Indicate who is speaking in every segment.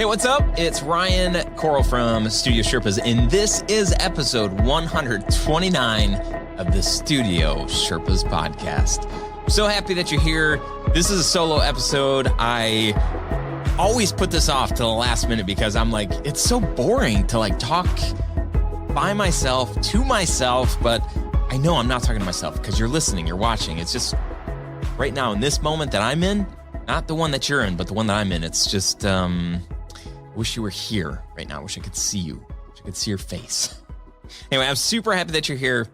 Speaker 1: Hey, what's up? It's Ryan Koral from Studio Sherpas, and this is episode 129 of the Studio Sherpas podcast. I'm so happy that you're here. This is a solo episode. I always put this off to the last minute because I'm like, it's so boring to talk by myself, to myself, but I know I'm not talking to myself because you're listening, you're watching. It's just right now in this moment that I'm in, not the one that you're in, but the one that I'm in. It's just, wish you were here right now. Wish I could see you. Wish I could see your face. Anyway, I'm super happy that you're here.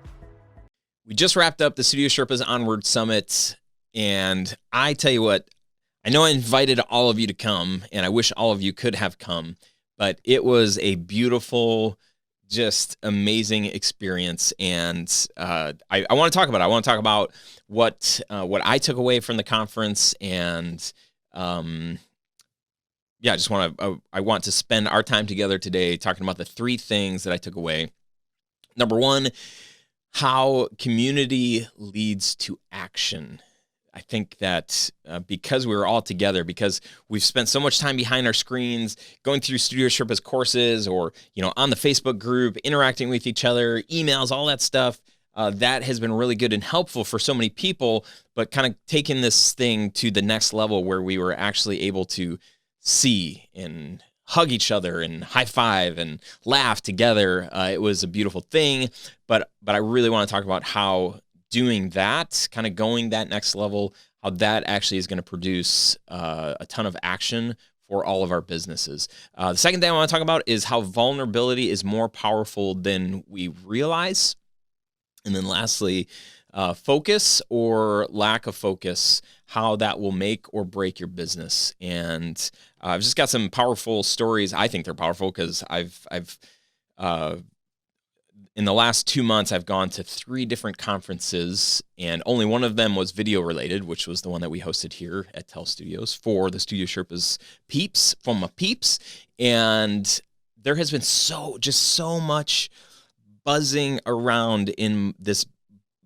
Speaker 1: We just wrapped up the Studio Sherpas Onward Summit, and I tell you what, I know I invited all of you to come, and I wish all of you could have come, but it was a beautiful, just amazing experience, and I want to talk about it. I want to talk about what I took away from the conference, and I want to spend our time together today talking about the three things that I took away. Number one, how community leads to action. I think that because we were all together, because we've spent so much time behind our screens, going through Studio Sherpas courses, or on the Facebook group, interacting with each other, emails, all that stuff, that has been really good and helpful for so many people. But kind of taking this thing to the next level, where we were actually able to see and hug each other and high five and laugh together. It was a beautiful thing, but I really want to talk about how doing that, kind of going that next level, how that actually is going to produce a ton of action for all of our businesses. The second thing I want to talk about is how vulnerability is more powerful than we realize. And then lastly, focus or lack of focus, how that will make or break your business. And I've just got some powerful stories. I think they're powerful because I've in the last 2 months, I've gone to 3 different conferences, and only one of them was video related, which was the one that we hosted here at Tell Studios for the Studio Sherpas peeps, from my peeps. And there has been so much buzzing around in this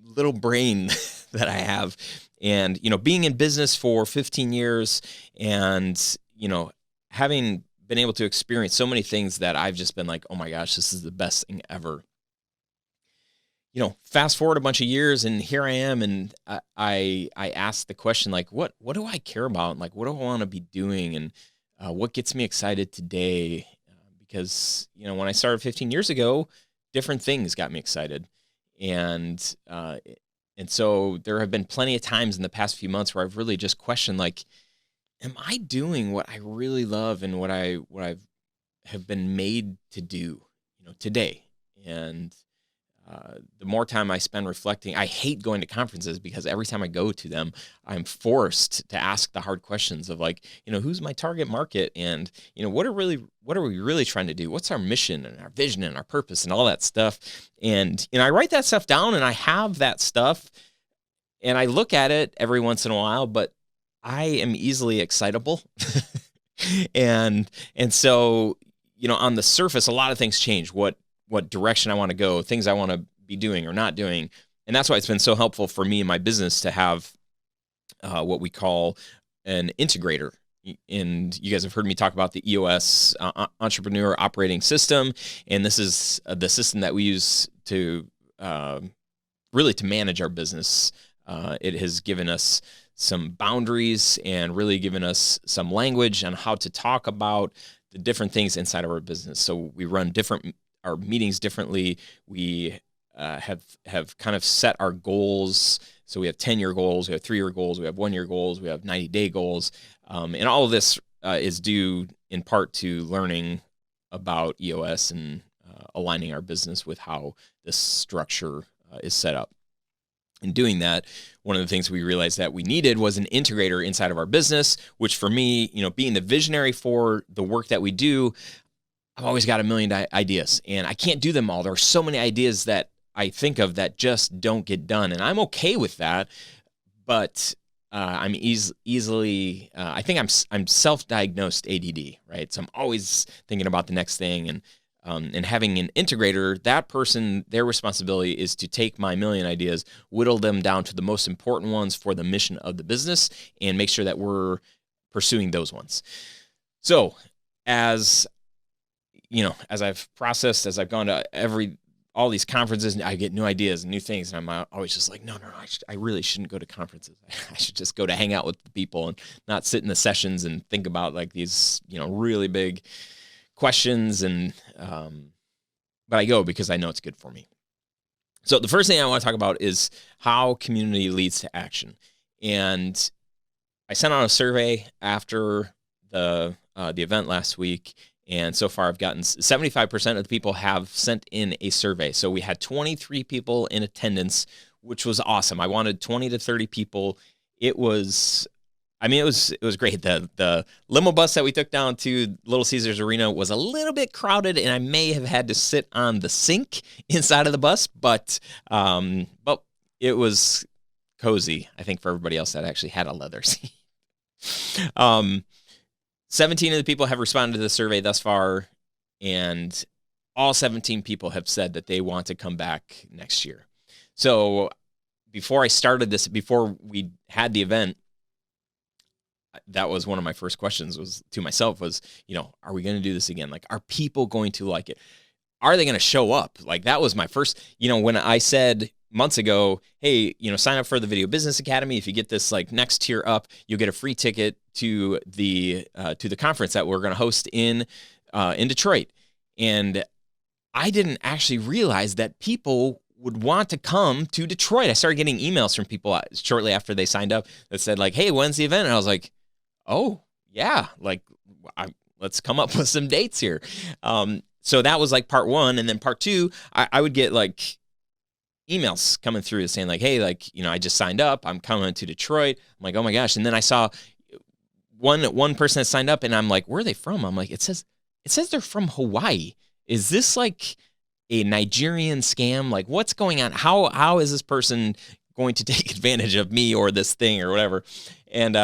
Speaker 1: little brain that I have. And, being in business for 15 years and, having been able to experience so many things that I've just been like, oh my gosh, this is the best thing ever. Fast forward a bunch of years and here I am, and I asked the question, what do I care about? And what do I want to be doing? And what gets me excited today? Because, when I started 15 years ago, different things got me excited. And so there have been plenty of times in the past few months where I've really just questioned, am I doing what I really love and what I have been made to do, today? And the more time I spend reflecting, I hate going to conferences because every time I go to them, I'm forced to ask the hard questions of who's my target market, and what are we really trying to do? What's our mission and our vision and our purpose and all that stuff? And I write that stuff down, and I have that stuff, and I look at it every once in a while, but I am easily excitable, and so on the surface, a lot of things change. What direction I want to go, things I want to be doing or not doing. And that's why it's been so helpful for me and my business to have what we call an integrator. And you guys have heard me talk about the EOS Entrepreneur Operating System. And this is the system that we use to really to manage our business. It has given us some boundaries and really given us some language on how to talk about the different things inside of our business. So we run our meetings differently. We have kind of set our goals. So we have 10-year goals, we have 3-year goals, we have 1-year goals, we have 90-day goals. And all of this is due in part to learning about EOS and aligning our business with how this structure is set up. In doing that, one of the things we realized that we needed was an integrator inside of our business, which for me, being the visionary for the work that we do, I've always got a million ideas, and I can't do them all. There are so many ideas that I think of that just don't get done, and I'm okay with that. But I'm easily. I think I'm self-diagnosed ADD, right? So I'm always thinking about the next thing, and having an integrator, that person, their responsibility is to take my million ideas, whittle them down to the most important ones for the mission of the business, and make sure that we're pursuing those ones. So as as I've processed, as I've gone to all these conferences, I get new ideas and new things. And I'm always just like, no, I really shouldn't go to conferences. I should just go to hang out with the people and not sit in the sessions and think about like these, really big questions. And, but I go because I know it's good for me. So the first thing I want to talk about is how community leads to action. And I sent out a survey after the event last week. And so far, I've gotten 75% of the people have sent in a survey. So we had 23 people in attendance, which was awesome. I wanted 20 to 30 people. It was great. The limo bus that we took down to Little Caesars Arena was a little bit crowded, and I may have had to sit on the sink inside of the bus, but it was cozy, I think, for everybody else that actually had a leather seat. 17 of the people have responded to the survey thus far, and all 17 people have said that they want to come back next year. So before we had the event, that was one of my first questions to myself was, are we going to do this again? Like, are people going to like it? Are they going to show up? Like, that was my first, when I said months ago, hey, sign up for the Video Business Academy. If you get this like next tier up, you'll get a free ticket to the conference that we're going to host in Detroit. And I didn't actually realize that people would want to come to Detroit. I started getting emails from people shortly after they signed up that said like, hey, when's the event? And I was like, oh yeah, like let's come up with some dates here. So that was like part one. And then part two, I would get like emails coming through saying like, hey, like, I just signed up, I'm coming to Detroit. I'm like, oh my gosh. And then I saw one person that signed up, and I'm like, where are they from? I'm like, it says they're from Hawaii. Is this like a Nigerian scam? Like, what's going on? How is this person going to take advantage of me or this thing or whatever? And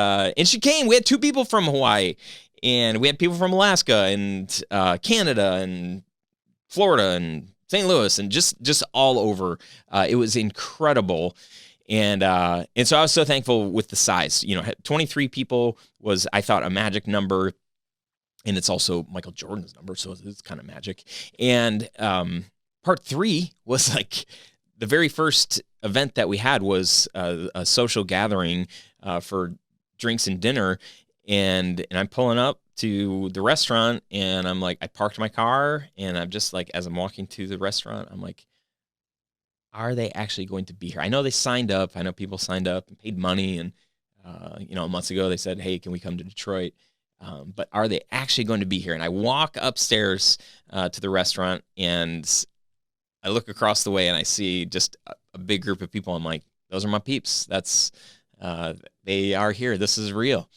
Speaker 1: she came. We had 2 people from Hawaii, and we had people from Alaska and Canada and Florida and St. Louis and just all over. It was incredible. And so I was so thankful with the size. 23 people was, I thought, a magic number. And it's also Michael Jordan's number, so it's kind of magic. And part 3 was like the very first event that we had was a social gathering for drinks and dinner. And I'm pulling up to the restaurant, and I'm like, I parked my car, and I'm just like, as I'm walking to the restaurant, I'm like, are they actually going to be here? I know they signed up. I know people signed up and paid money. And, months ago they said, hey, can we come to Detroit? But are they actually going to be here? And I walk upstairs to the restaurant, and I look across the way, and I see just a big group of people. I'm like, those are my peeps. They are here. This is real.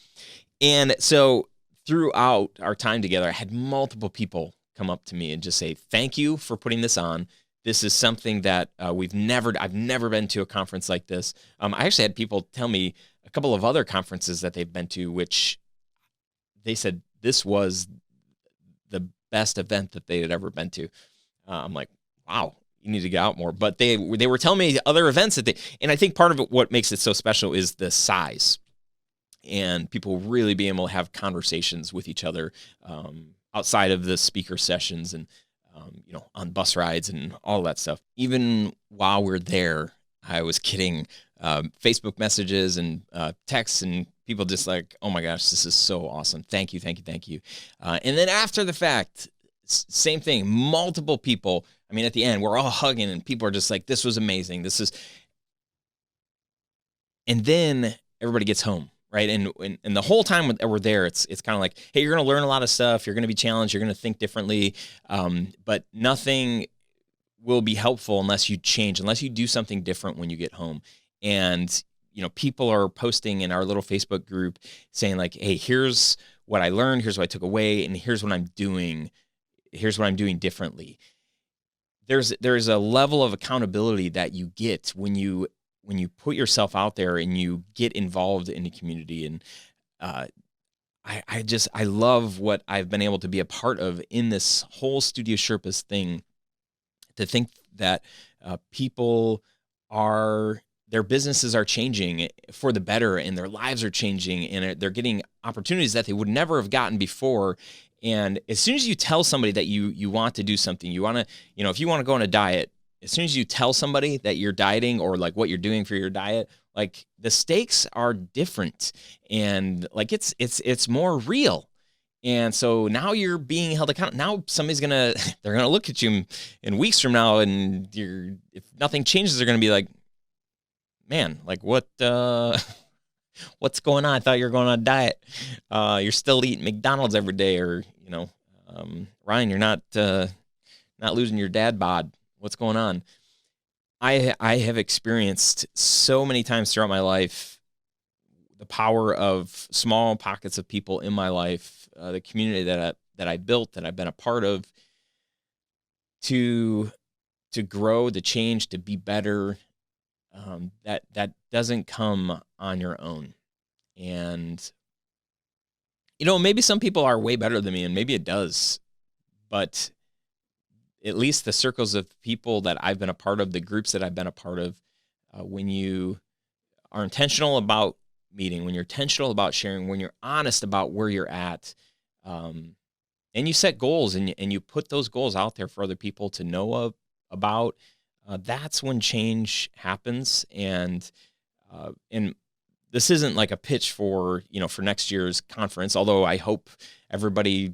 Speaker 1: And so throughout our time together, I had multiple people come up to me and just say, thank you for putting this on. This is something that I've never been to a conference like this. I actually had people tell me a couple of other conferences that they've been to, which they said this was the best event that they had ever been to. I'm like, wow, you need to get out more. But they were telling me other events and I think part of it, what makes it so special is the size, and people really being able to have conversations with each other outside of the speaker sessions and on bus rides and all that stuff. Even while we're there, I was getting Facebook messages and texts, and people just like, oh my gosh, this is so awesome. Thank you, thank you, thank you. And then after the fact, same thing, multiple people. I mean, at the end, we're all hugging, and people are just like, this was amazing. And then everybody gets home. Right. And the whole time that we're there, it's kind of like, hey, you're going to learn a lot of stuff. You're going to be challenged. You're going to think differently. But nothing will be helpful unless you change, unless you do something different when you get home. And, people are posting in our little Facebook group saying like, hey, here's what I learned. Here's what I took away. And here's what I'm doing. Here's what I'm doing differently. There's a level of accountability that you get when you put yourself out there and you get involved in the community. And I love what I've been able to be a part of in this whole Studio Sherpas thing, to think that people are their businesses are changing for the better, and their lives are changing, and they're getting opportunities that they would never have gotten before. And as soon as you tell somebody that you want to do something, you want to, if you want to go on a diet, as soon as you tell somebody that you're dieting or like what you're doing for your diet, like the stakes are different, and like it's more real. And so now you're being held accountable. Now somebody's they're gonna look at you in weeks from now, and if nothing changes, they're gonna be like, man, like what's going on? I thought you were going on a diet. You're still eating McDonald's every day, or Ryan, you're not losing your dad bod. What's going on? I have experienced so many times throughout my life the power of small pockets of people in my life, the community that I built, that I've been a part of, to grow, to change, to be better. That doesn't come on your own. And maybe some people are way better than me, and maybe it does, but at least the circles of people that I've been a part of, the groups that I've been a part of, when you are intentional about meeting, when you're intentional about sharing, when you're honest about where you're at, and you set goals, and you put those goals out there for other people to know about, that's when change happens. And this isn't like a pitch for next year's conference, although I hope everybody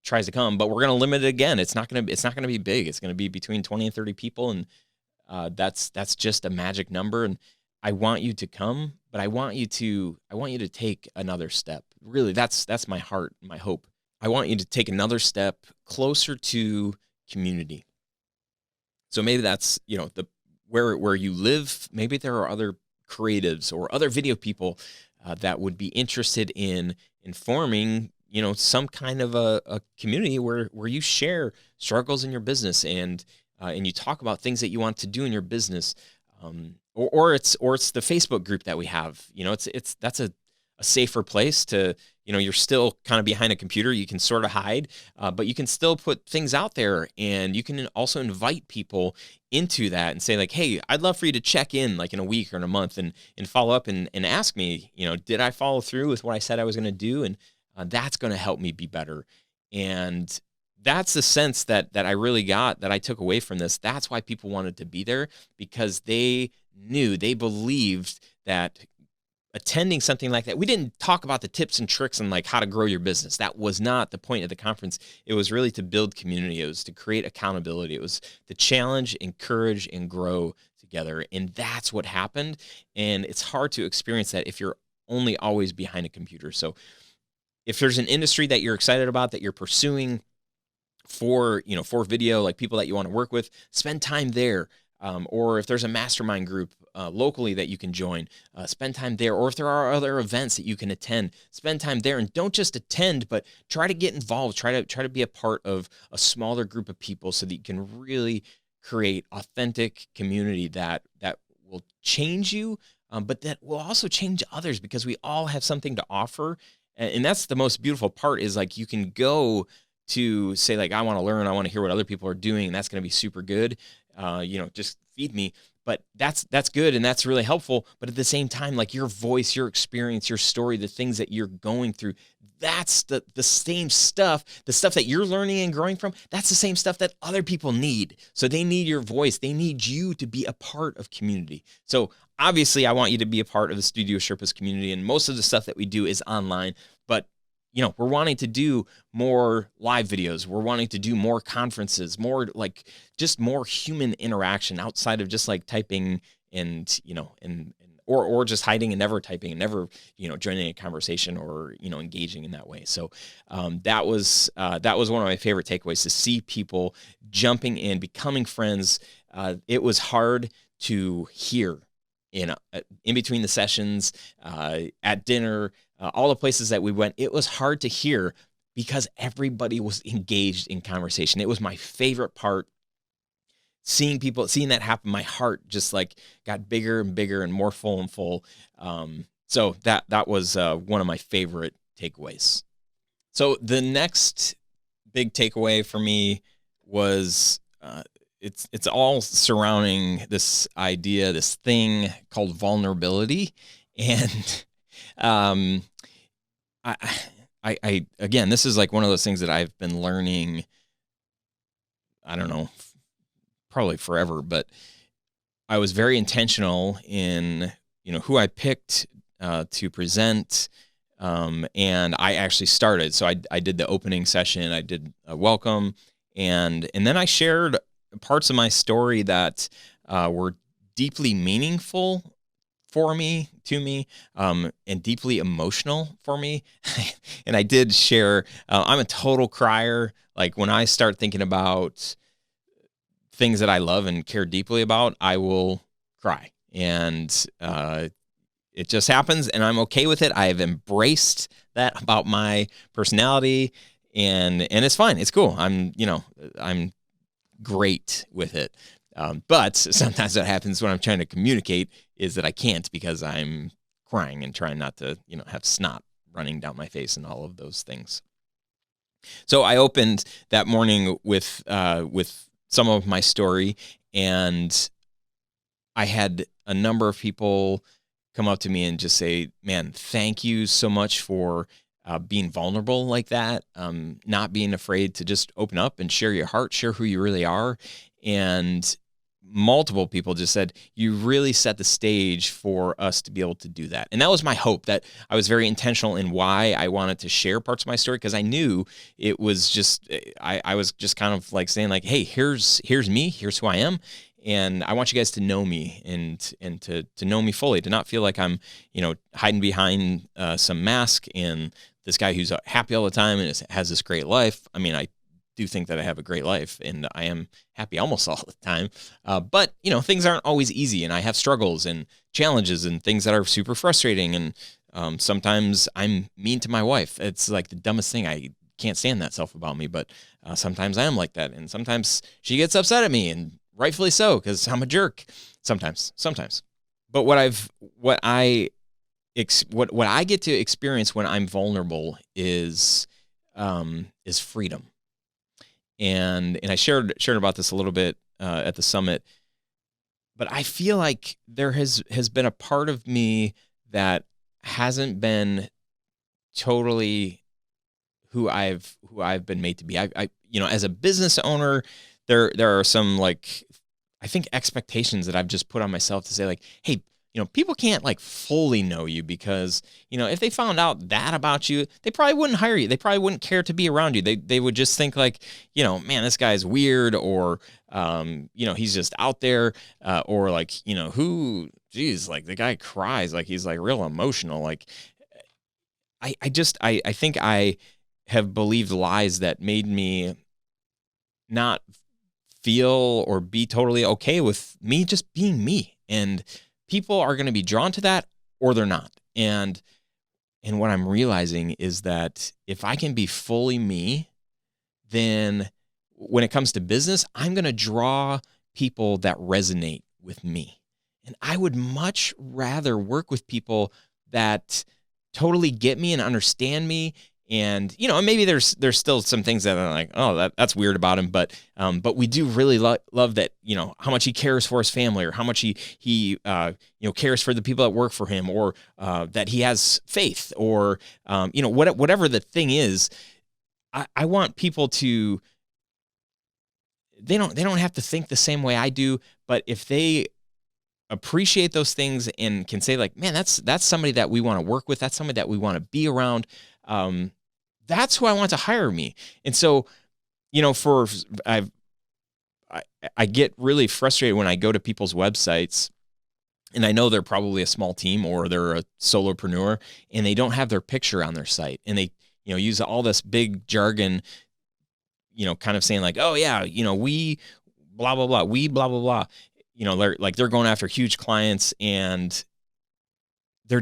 Speaker 1: tries to come, but we're going to limit it again. It's not going to be big. It's going to be between 20 and 30 people. And that's just a magic number. And I want you to come, but I want you to take another step. Really, that's my heart, my hope. I want you to take another step closer to community. So maybe that's, where you live. Maybe there are other creatives or other video people that would be interested in forming, some kind of a community where you share struggles in your business, and you talk about things that you want to do in your business. Or it's the Facebook group that we have. That's a safer place to, you're still kind of behind a computer. You can sort of hide, but you can still put things out there, and you can also invite people into that and say like, hey, I'd love for you to check in like in a week or in a month and follow up and ask me, did I follow through with what I said I was going to do? And that's going to help me be better. And that's the sense that I really got, that I took away from this. That's why people wanted to be there, because they believed that attending something like that, we didn't talk about the tips and tricks and like how to grow your business. That was not the point of the conference. It was really to build community. It was to create accountability. It was to challenge, encourage, and grow together. And that's what happened. And it's hard to experience that if you're only always behind a computer. So if there's an industry that you're excited about, that you're pursuing for video, like people that you want to work with, spend time there. Or if there's a mastermind group locally that you can join, spend time there. Or if there are other events that you can attend, spend time there. And don't just attend, but try to get involved. Try to be a part of a smaller group of people, so that you can really create authentic community that will change you, but that will also change others, because we all have something to offer. And that's the most beautiful part, is like you can go to say like, I want to learn, I want to hear what other people are doing, and that's going to be super good. Just feed me. But that's good, and that's really helpful. But at the same time, like your voice, your experience, your story, the things that you're going through, that's the same stuff, the stuff that you're learning and growing from, that's the same stuff that other people need. So they need your voice. They need you to be a part of community. So obviously I want you to be a part of the Studio Sherpas community, and most of the stuff that we do is online, but we're wanting to do more live videos. We're wanting to do more conferences, more like just more human interaction outside of just like typing and or just hiding and never typing and never, joining a conversation or, engaging in that way. So that was one of my favorite takeaways, to see people jumping in, becoming friends. It was hard to hear in between the sessions, at dinner, all the places that we went. It was hard to hear because everybody was engaged in conversation. It was my favorite part. Seeing that happen, my heart just like got bigger and bigger and more full and full. So that was one of my favorite takeaways. So the next big takeaway for me was it's all surrounding this idea, this thing called vulnerability. And um, I again, this is like one of those things that I've been learning, I don't know, probably forever, but I was very intentional in, who I picked to present. And I actually started. So I did the opening session, I did a welcome, and then I shared parts of my story that were deeply meaningful to me, and deeply emotional for me. And I did share, I'm a total crier. Like when I start thinking about things that I love and care deeply about, I will cry. And it just happens, and I'm okay with it. I've embraced that about my personality, and it's fine. It's cool. I'm great with it. But sometimes what happens when I'm trying to communicate is that I can't, because I'm crying and trying not to, have snot running down my face and all of those things. So I opened that morning with some of my story, and I had a number of people come up to me and just say, man, thank you so much for being vulnerable like that, not being afraid to just open up and share your heart, share who you really are. And multiple people just said, you really set the stage for us to be able to do that. And that was my hope, that I was very intentional in why I wanted to share parts of my story, because I knew it was just, I was just kind of like saying like, hey, here's me, here's who I am. And I want you guys to know me and to know me fully, to not feel like I'm, hiding behind some mask and this guy who's happy all the time and has this great life. I mean, I do think that I have a great life, and I am happy almost all the time. But, things aren't always easy, and I have struggles and challenges and things that are super frustrating. And sometimes I'm mean to my wife. It's like the dumbest thing. I can't stand that self about me, but sometimes I am like that. And sometimes she gets upset at me, and rightfully so, because I'm a jerk sometimes. But what I get to experience when I'm vulnerable is freedom. And I shared about this a little bit at the summit, but I feel like there has been a part of me that hasn't been totally who I've been made to be. I as a business owner, there are some, like, I think, expectations that I've just put on myself to say like, hey, people can't like fully know you, because, if they found out that about you, they probably wouldn't hire you. They probably wouldn't care to be around you. They would just think like, man, this guy's weird, or, he's just out there, or like, geez, like the guy cries, like he's like real emotional. Like I think I have believed lies that made me not feel or be totally okay with me just being me. And people are going to be drawn to that, or they're not. And what I'm realizing is that if I can be fully me, then when it comes to business, I'm going to draw people that resonate with me. And I would much rather work with people that totally get me and understand me. And, maybe there's still some things that are like, oh, that's weird about him. But we do really love that, how much he cares for his family, or how much he cares for the people that work for him, or that he has faith, or, whatever the thing is. I want people to, they don't have to think the same way I do, but if they appreciate those things and can say like, man, that's somebody that we want to work with, that's somebody that we want to be around, that's who I want to hire me. And so, I get really frustrated when I go to people's websites, and I know they're probably a small team, or they're a solopreneur, and they don't have their picture on their site, and they, use all this big jargon, kind of saying like, oh yeah, we blah, blah, blah, we blah, blah, blah, they're going after huge clients, and they're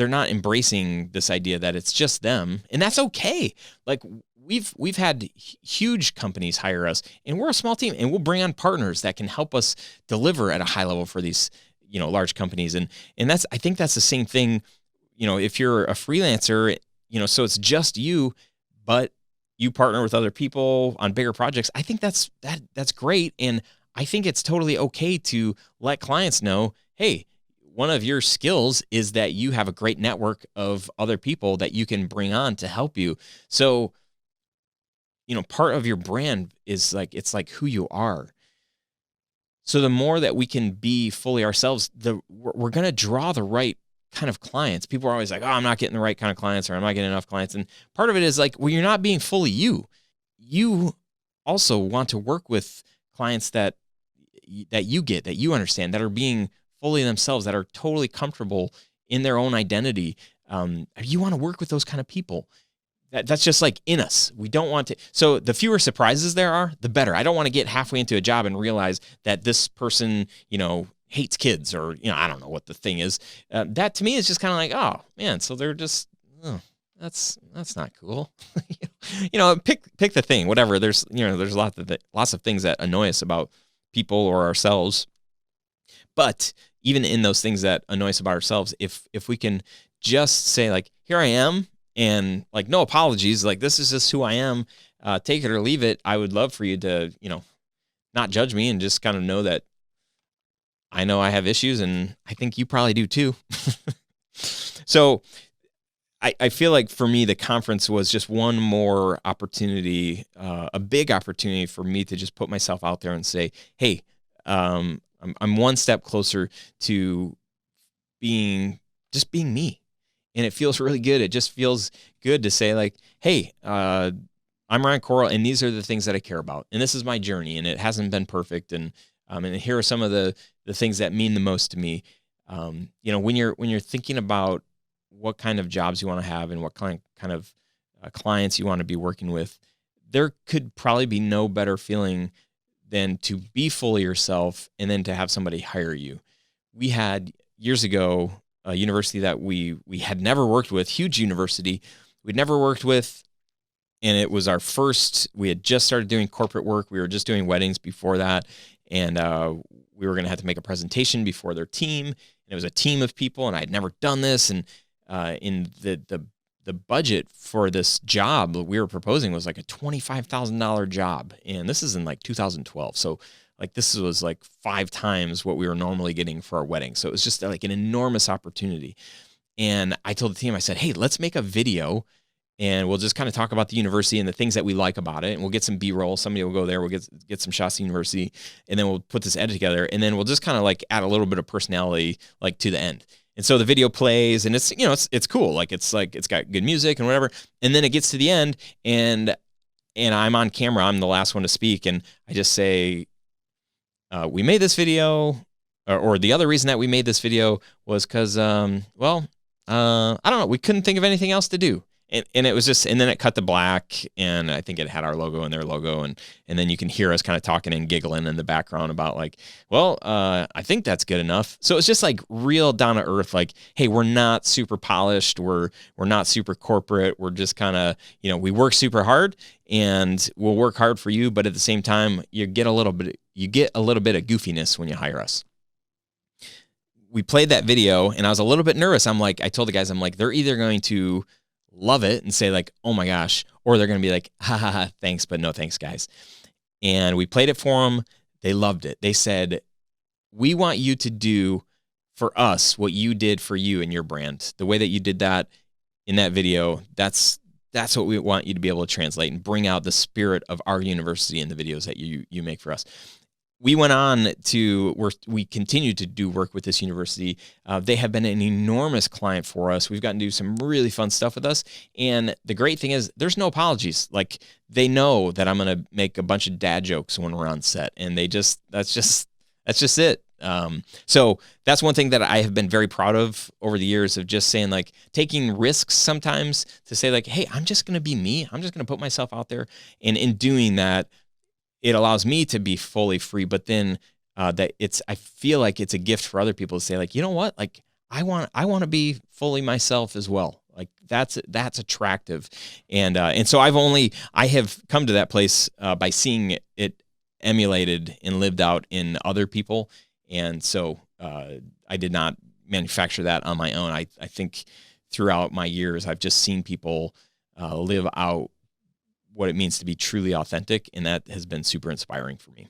Speaker 1: not embracing this idea that it's just them, and that's okay. Like we've had huge companies hire us, and we're a small team, and we'll bring on partners that can help us deliver at a high level for these, large companies. And I think that's the same thing, if you're a freelancer, so it's just you, but you partner with other people on bigger projects. I think that's great. And I think it's totally okay to let clients know, hey, one of your skills is that you have a great network of other people that you can bring on to help you. So, part of your brand is like, it's like who you are. So the more that we can be fully ourselves, we're going to draw the right kind of clients. People are always like, oh, I'm not getting the right kind of clients, or I'm not getting enough clients. And part of it is like, well, you're not being fully you. You also want to work with clients that you understand, that are being fully themselves, that are totally comfortable in their own identity. You want to work with those kind of people. That's just like in us. We don't want to. So the fewer surprises there are, the better. I don't want to get halfway into a job and realize that this person, hates kids, or, I don't know what the thing is. That to me is just kind of like, oh man, so they're just, that's not cool. Pick the thing, whatever. There's lots of things that annoy us about people or ourselves. But even in those things that annoy us about ourselves, if we can just say like, here I am, and like, no apologies, like, this is just who I am, take it or leave it. I would love for you to, not judge me, and just kind of know that I know I have issues, and I think you probably do too. So I feel like for me, the conference was just one more opportunity, a big opportunity for me to just put myself out there and say, hey, I'm one step closer to being me. And it feels really good. It just feels good to say like, hey, I'm Ryan Koral, and these are the things that I care about. And this is my journey, and it hasn't been perfect. And here are some of the things that mean the most to me. When you're thinking about what kind of jobs you want to have and what kind of clients you want to be working with, there could probably be no better feeling than to be fully yourself and then to have somebody hire you. We had years ago a university that we had never worked with, huge university we'd never worked with. And it was our first, we had just started doing corporate work. We were just doing weddings before that. And we were going to have to make a presentation before their team. And it was a team of people, and I had never done this. And in the budget for this job that we were proposing was like a $25,000 job. And this is in like 2012. So like, this was like 5 times what we were normally getting for our wedding. So it was just like an enormous opportunity. And I told the team, I said, hey, let's make a video, and we'll just kind of talk about the university and the things that we like about it. And we'll get some B-roll. Somebody will go there. We'll get some shots of the university, and then we'll put this edit together. And then we'll just kind of like add a little bit of personality, like, to the end. And so the video plays, and it's cool. Like, it's got good music and whatever. And then it gets to the end, and I'm on camera. I'm the last one to speak. And I just say, we made this video, or the other reason that we made this video was because, I don't know, we couldn't think of anything else to do. And it was just, and then it cut to black, and I think it had our logo and their logo, and then you can hear us kind of talking and giggling in the background about like, well, I think that's good enough. So it's just like real down to earth, like, hey, we're not super polished, we're not super corporate, we're just kind of, we work super hard, and we'll work hard for you, but at the same time, you get a little bit of goofiness when you hire us. We played that video, and I was a little bit nervous. I told the guys, they're either going to love it and say like, oh my gosh, or they're going to be like, ha ha ha, thanks, but no thanks, guys. And we played it for them. They loved it. They said, we want you to do for us what you did for you and your brand. The way that you did that in that video, that's what we want you to be able to translate and bring out the spirit of our university in the videos that you make for us. We went on we continue to do work with this university. They have been an enormous client for us. We've gotten to do some really fun stuff with us. And the great thing is there's no apologies. Like, they know that I'm going to make a bunch of dad jokes when we're on set, and that's just it. So that's one thing that I have been very proud of over the years, of just saying, like, taking risks sometimes to say like, hey, I'm just going to be me. I'm just going to put myself out there. And in doing that, it allows me to be fully free, but then I feel like it's a gift for other people to say like, you know what, like, I want to be fully myself as well. Like, that's attractive. And so I have come to that place by seeing it emulated and lived out in other people. And so I did not manufacture that on my own. I think throughout my years, I've just seen people live out what it means to be truly authentic, and that has been super inspiring for me.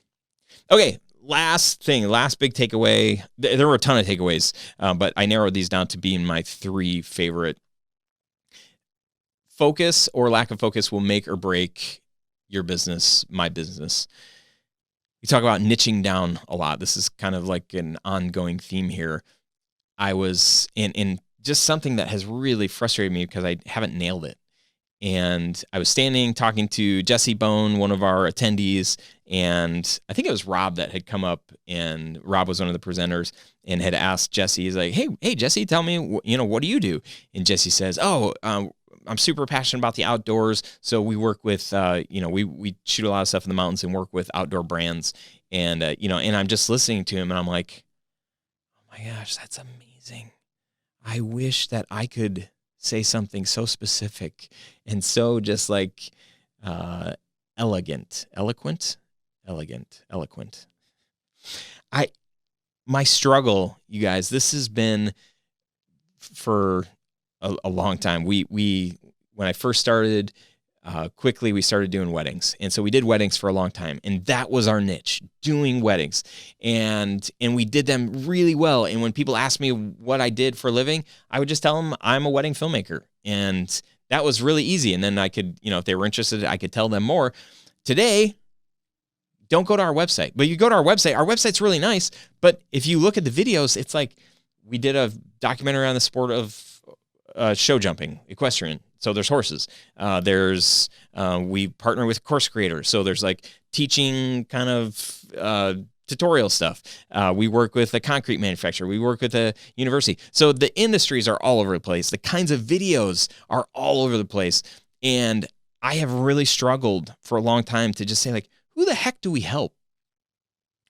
Speaker 1: Okay, last big takeaway. There were a ton of takeaways, but I narrowed these down to being my 3 favorite. Focus or lack of focus will make or break your business, my business. We talk about niching down a lot. This is kind of like an ongoing theme here. I was in just something that has really frustrated me because I haven't nailed it. And I was standing talking to Jesse Bone, one of our attendees, and I think it was Rob that had come up, and Rob was one of the presenters and had asked Jesse, he's like, hey, Jesse, tell me, what do you do? And Jesse says, I'm super passionate about the outdoors. So we work with, we shoot a lot of stuff in the mountains and work with outdoor brands. And, and I'm just listening to him and I'm like, oh my gosh, that's amazing. I wish that I could say something so specific and so just like eloquent. My struggle, you guys, this has been for a long time. We when I first started, quickly we started doing weddings, and so we did weddings for a long time, and that was our niche, doing weddings, and we did them really well. And when people asked me what I did for a living, I would just tell them I'm a wedding filmmaker, and that was really easy. And then I could, if they were interested, I could tell them more. Today, don't go to our website, but you go to our website. Our website's really nice, but if you look at the videos, it's like we did a documentary on the sport of show jumping, equestrian. So there's horses. We partner with course creators. So there's like teaching kind of tutorial stuff. We work with a concrete manufacturer. We work with a university. So the industries are all over the place. The kinds of videos are all over the place. And I have really struggled for a long time to just say, like, who the heck do we help?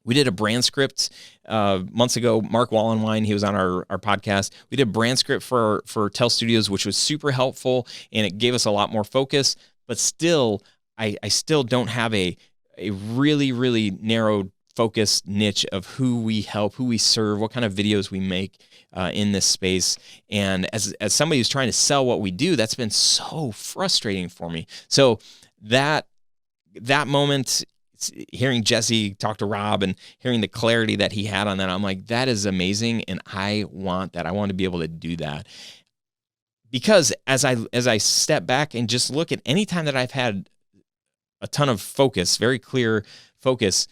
Speaker 1: We did a brand script months ago. Mark Wallenwine, he was on our podcast. We did a brand script for Tell Studios, which was super helpful, and it gave us a lot more focus. But still, I still don't have a really, really narrow focused niche of who we help, who we serve, what kind of videos we make in this space. And as somebody who's trying to sell what we do, that's been so frustrating for me. So that moment, hearing Jesse talk to Rob and hearing the clarity that he had on that, I'm like, that is amazing. And I want that. I want to be able to do that. Because as I step back and just look at any time that I've had a ton of focus, very clear focus,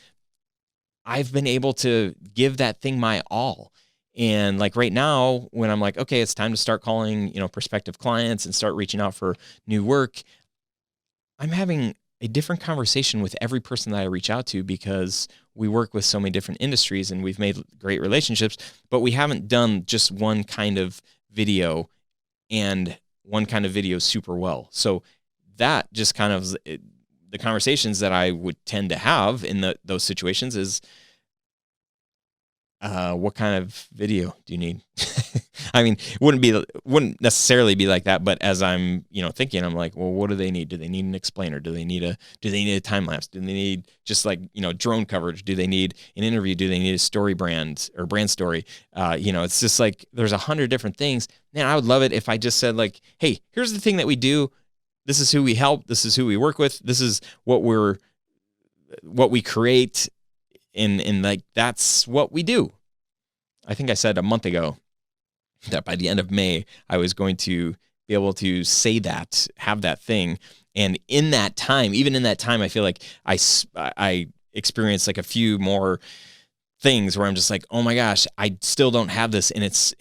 Speaker 1: I've been able to give that thing my all. And like right now, when I'm like, okay, it's time to start calling, prospective clients and start reaching out for new work, I'm having a different conversation with every person that I reach out to, because we work with so many different industries and we've made great relationships, but we haven't done just one kind of video and one kind of video super well. So that just kind of the conversations that I would tend to have in those situations is, what kind of video do you need? I mean, wouldn't necessarily be like that, but as I'm, thinking, I'm like, well, what do they need? Do they need an explainer? Do they need a time lapse? Do they need just like, drone coverage? Do they need an interview? Do they need a story brand or brand story? It's just like, there's 100 different things. Man, I would love it if I just said like, hey, here's the thing that we do. This is who we help. This is who we work with. This is what we create. And like, that's what we do. I think I said a month ago that by the end of May, I was going to be able to say that, have that thing. And in that time, even in that time, I feel like I experienced like a few more things where I'm just like, oh my gosh, I still don't have this. And it's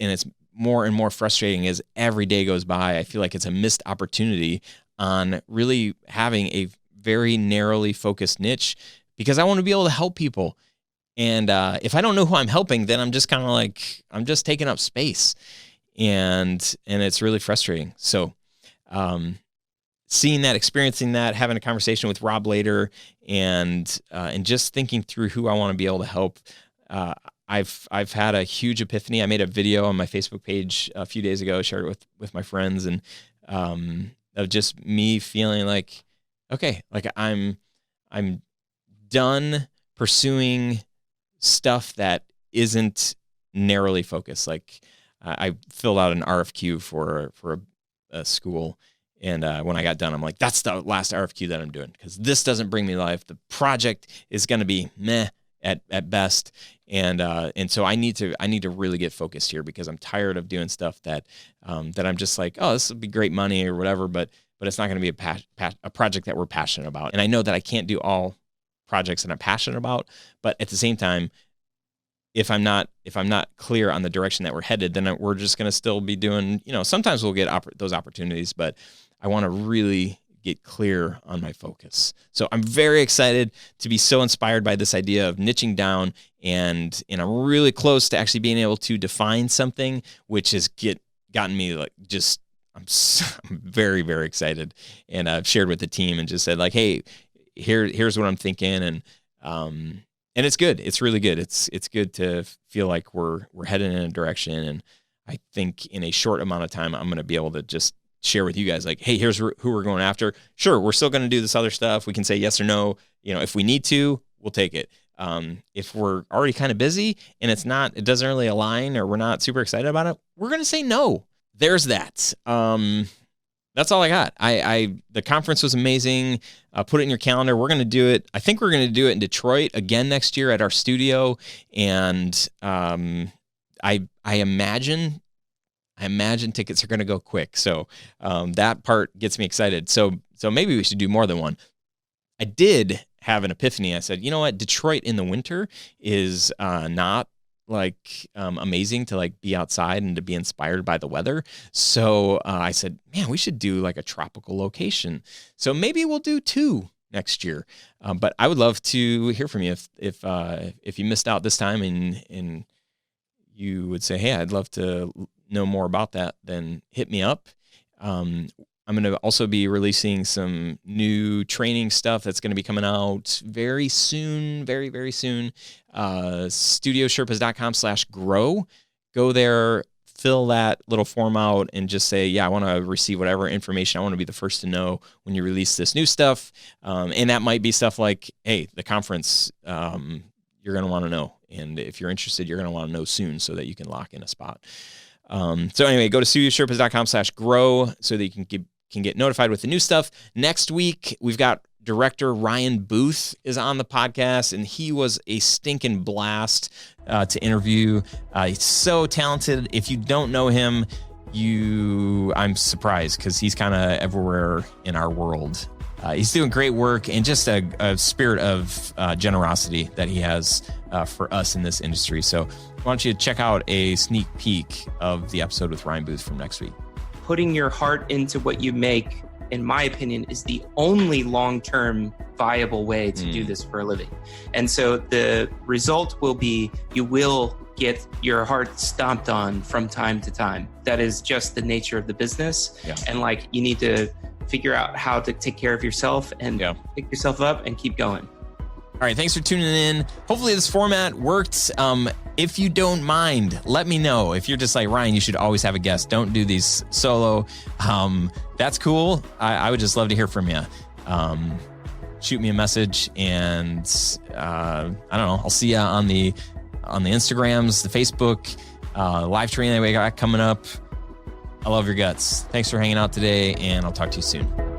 Speaker 1: more and more frustrating as every day goes by. I feel like it's a missed opportunity on really having a very narrowly focused niche, because I want to be able to help people. And if I don't know who I'm helping, then I'm just kind of like, I'm just taking up space, and it's really frustrating. So seeing that, experiencing that, having a conversation with Rob later, and just thinking through who I want to be able to help, I've had a huge epiphany. I made a video on my Facebook page a few days ago, shared it with my friends, and of just me feeling like, okay, like I'm done pursuing stuff that isn't narrowly focused. Like I filled out an RFQ for a school, and when I got done, I'm like, that's the last RFQ that I'm doing, because this doesn't bring me life. The project is going to be meh, at best. And so I need to really get focused here, because I'm tired of doing stuff that I'm just like, oh, this would be great money or whatever, but it's not going to be a project that we're passionate about. And I know that I can't do all projects that I'm passionate about, but at the same time, if I'm not clear on the direction that we're headed, then we're just going to still be doing, sometimes we'll get those opportunities, but I want to really get clear on my focus. So I'm very excited to be so inspired by this idea of niching down, and I'm really close to actually being able to define something, which has gotten me like I'm very, very excited. And I've shared with the team and just said like, hey, here's what I'm thinking. And it's good. It's really good. It's good to feel like we're heading in a direction. And I think in a short amount of time, I'm going to be able to just share with you guys like, hey, here's who we're going after. Sure, we're still going to do this other stuff. We can say yes or no. If we need to, we'll take it. If we're already kind of busy and it doesn't really align, or we're not super excited about it, we're going to say no. There's that. That's all I got. The conference was amazing. Put it in your calendar. We're going to do it. I think we're going to do it in Detroit again next year at our studio. And I imagine tickets are going to go quick. So that part gets me excited. So maybe we should do more than one. I did have an epiphany. I said, you know what? Detroit in the winter is not like amazing to like be outside and to be inspired by the weather. So I said, man, we should do like a tropical location. So maybe we'll do 2 next year. But I would love to hear from you if you missed out this time and you would say, hey, I'd love to know more about that, then hit me up. I'm going to also be releasing some new training stuff that's going to be coming out very soon, very, very soon. StudioSherpas.com/grow. Go there, fill that little form out, and just say, yeah, I want to receive whatever information. I want to be the first to know when you release this new stuff. And that might be stuff like, hey, the conference, you're going to want to know. And if you're interested, you're going to want to know soon so that you can lock in a spot. So anyway, go to StudioSherpas.com/grow so that you can get notified with the new stuff. Next week, we've got director Ryan Booth is on the podcast, and he was a stinking blast to interview. He's so talented. If you don't know him, I'm surprised because he's kind of everywhere in our world. He's doing great work, and just a spirit of generosity that he has for us in this industry. So why don't you check out a sneak peek of the episode with Ryan Booth from next week.
Speaker 2: Putting your heart into what you make, in my opinion, is the only long-term viable way to do this for a living. And so the result will be you will get your heart stomped on from time to time. That is just the nature of the business. Yeah. And like, you need to figure out how to take care of yourself and pick yourself up and keep going.
Speaker 1: All right, thanks for tuning in. Hopefully this format worked. If you don't mind, let me know. If you're just like, Ryan, you should always have a guest. Don't do these solo. That's cool. I would just love to hear from you. Shoot me a message, and I don't know. I'll see you on the Instagrams, the Facebook, live training that we got coming up. I love your guts. Thanks for hanging out today, and I'll talk to you soon.